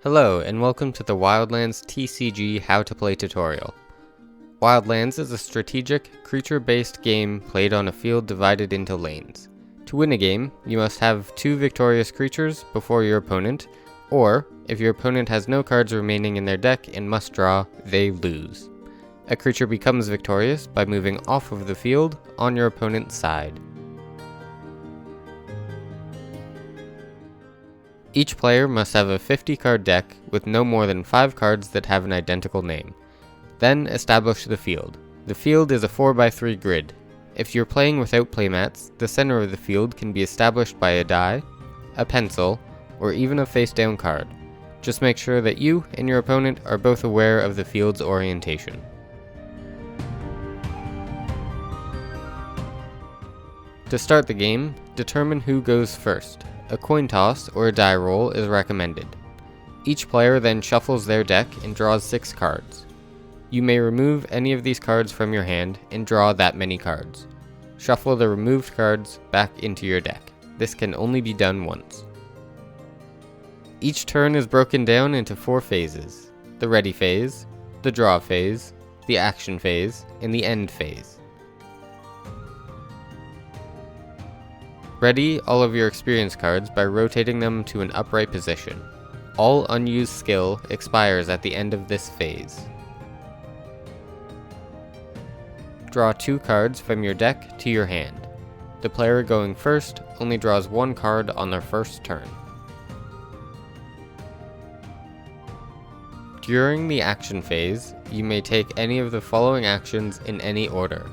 Hello, and welcome to the Wildlands TCG How to Play tutorial. Wildlands is a strategic, creature-based game played on a field divided into lanes. To win a game, you must have 2 victorious creatures before your opponent, or, if your opponent has no cards remaining in their deck and must draw, they lose. A creature becomes victorious by moving off of the field on your opponent's side. Each player must have a 50-card deck with no more than 5 cards that have an identical name. Then establish the field. The field is a 4x3 grid. If you're playing without playmats, the center of the field can be established by a die, a pencil, or even a face-down card. Just make sure that you and your opponent are both aware of the field's orientation. To start the game, determine who goes first. A coin toss or a die roll is recommended. Each player then shuffles their deck and draws 6 cards. You may remove any of these cards from your hand and draw that many cards. Shuffle the removed cards back into your deck. This can only be done once. Each turn is broken down into 4 phases: the ready phase, the draw phase, the action phase, and the end phase. Ready all of your experience cards by rotating them to an upright position. All unused skill expires at the end of this phase. Draw 2 cards from your deck to your hand. The player going first only draws 1 card on their first turn. During the action phase, you may take any of the following actions in any order.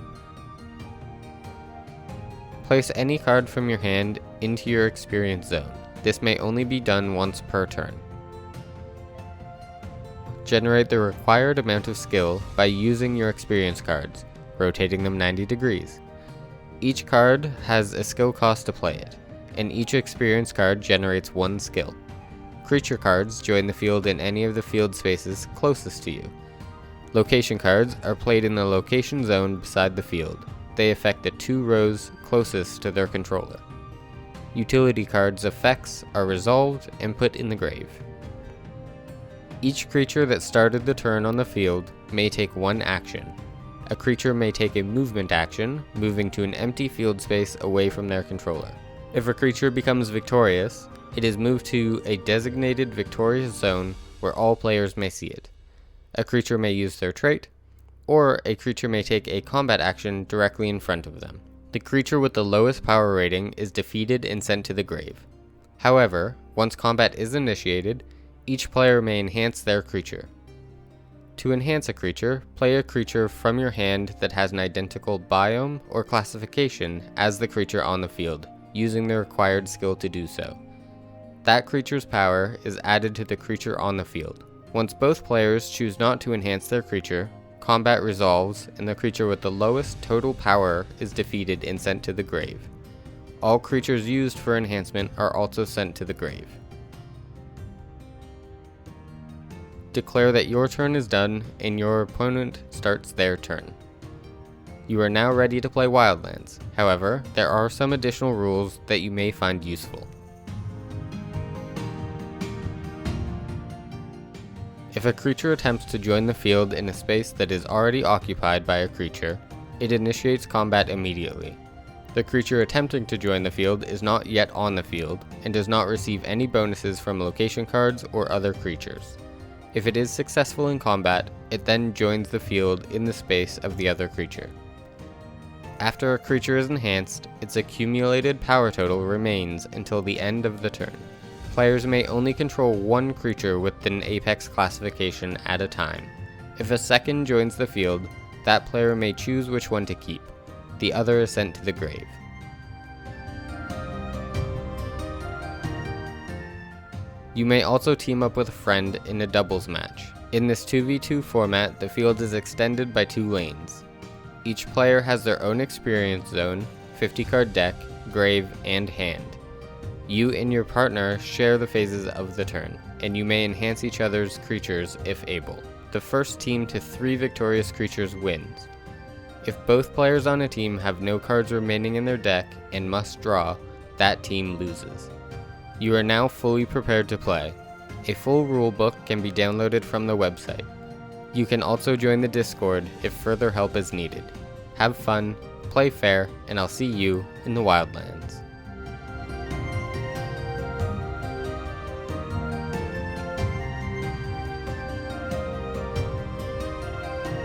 Place any card from your hand into your experience zone. This may only be done once per turn. Generate the required amount of skill by using your experience cards, rotating them 90 degrees. Each card has a skill cost to play it, and each experience card generates 1 skill. Creature cards join the field in any of the field spaces closest to you. Location cards are played in the location zone beside the field. They affect the 2 rows closest to their controller. Utility cards' effects are resolved and put in the grave. Each creature that started the turn on the field may take 1 action. A creature may take a movement action, moving to an empty field space away from their controller. If a creature becomes victorious, it is moved to a designated victorious zone where all players may see it. A creature may use their trait, or a creature may take a combat action directly in front of them. The creature with the lowest power rating is defeated and sent to the grave. However, once combat is initiated, each player may enhance their creature. To enhance a creature, play a creature from your hand that has an identical biome or classification as the creature on the field, using the required skill to do so. That creature's power is added to the creature on the field. Once both players choose not to enhance their creature, combat resolves and the creature with the lowest total power is defeated and sent to the grave. All creatures used for enhancement are also sent to the grave. Declare that your turn is done and your opponent starts their turn. You are now ready to play Wildlands. However, there are some additional rules that you may find useful. If a creature attempts to join the field in a space that is already occupied by a creature, it initiates combat immediately. The creature attempting to join the field is not yet on the field, and does not receive any bonuses from location cards or other creatures. If it is successful in combat, it then joins the field in the space of the other creature. After a creature is enhanced, its accumulated power total remains until the end of the turn. Players may only control 1 creature with an Apex classification at a time. If a second joins the field, that player may choose which one to keep. The other is sent to the grave. You may also team up with a friend in a doubles match. In this 2v2 format, the field is extended by 2 lanes. Each player has their own experience zone, 50-card deck, grave, and hand. You and your partner share the phases of the turn, and you may enhance each other's creatures if able. The first team to 3 victorious creatures wins. If both players on a team have no cards remaining in their deck and must draw, that team loses. You are now fully prepared to play. A full rulebook can be downloaded from the website. You can also join the Discord if further help is needed. Have fun, play fair, and I'll see you in the Wildlands.